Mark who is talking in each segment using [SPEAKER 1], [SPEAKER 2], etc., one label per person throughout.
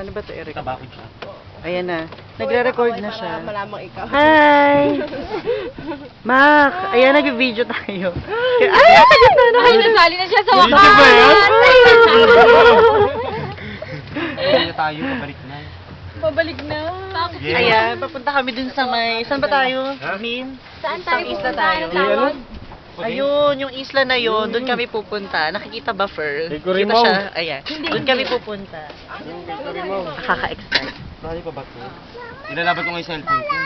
[SPEAKER 1] Paano ba ito i-record?
[SPEAKER 2] Tabako siya.
[SPEAKER 1] Ayan na. Nagre-record na siya.
[SPEAKER 3] Malamang ikaw.
[SPEAKER 1] Hi! Mac! Ayan, nag-video tayo. Ay! Sagit na!
[SPEAKER 3] Ay, nasali na siya sa
[SPEAKER 2] Video
[SPEAKER 3] wakas!
[SPEAKER 2] ba yan? Hindi tayo, pabalik na.
[SPEAKER 3] Pabalik na.
[SPEAKER 2] Yes.
[SPEAKER 1] Ayan, papunta kami dun sa may... Saan ba tayo, Min?
[SPEAKER 3] Saan
[SPEAKER 1] Isang isla tayo.
[SPEAKER 3] tawag?
[SPEAKER 1] Ayun, yung isla na yun, doon kami pupunta. Nakikita ba, Fer?
[SPEAKER 2] Kay
[SPEAKER 1] Kita
[SPEAKER 2] Kurimaw.
[SPEAKER 1] siya. Ayan. Doon kami pupunta. Nakaka-excite.
[SPEAKER 2] Bali pa ba ito? Ilalaban ko nga yung cellphone ko.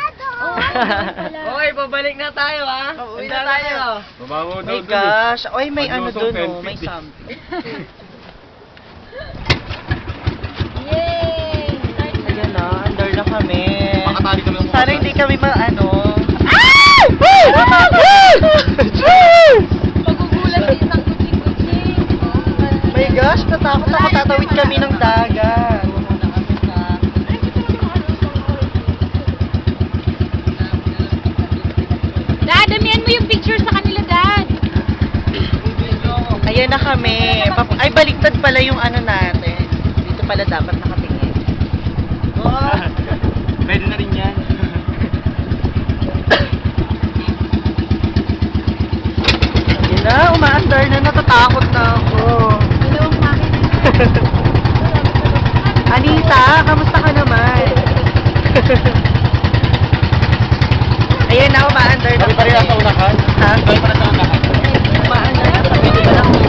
[SPEAKER 3] Oy, pabalik na tayo ha.
[SPEAKER 1] Uwi na tayo.
[SPEAKER 2] Mabango
[SPEAKER 1] My gosh. Oy, may ano
[SPEAKER 2] Pag-usok
[SPEAKER 1] doon, oh.
[SPEAKER 2] 10,
[SPEAKER 1] May
[SPEAKER 2] 50.
[SPEAKER 1] something.
[SPEAKER 3] Yay!
[SPEAKER 1] Ayan na, under na kami.
[SPEAKER 2] Makatali kami ng
[SPEAKER 1] Sana hindi kami ano.
[SPEAKER 3] Pagugulat sa isang kutsing-kutsing.
[SPEAKER 1] My gosh, natakot ako. Tatawid kami ng dagat.
[SPEAKER 3] Dad, damihan mo yung picture sa kanila, Dad.
[SPEAKER 1] Ayan na kami. Ay, baliktad pala yung ano natin. Dito pala dapat nakatingin. Oh.
[SPEAKER 2] Pwede na rin yan.
[SPEAKER 1] Yun na, umaandar na. Natatakot na ako.
[SPEAKER 3] Dalawang makina.
[SPEAKER 1] Anita, kamusta ka naman? Ayan na, umaandar na
[SPEAKER 2] Bali pa rin nasa unahan.
[SPEAKER 1] Ha?
[SPEAKER 2] Bali pa rin sa unahan.
[SPEAKER 1] Umaandar na kami. Di ba lang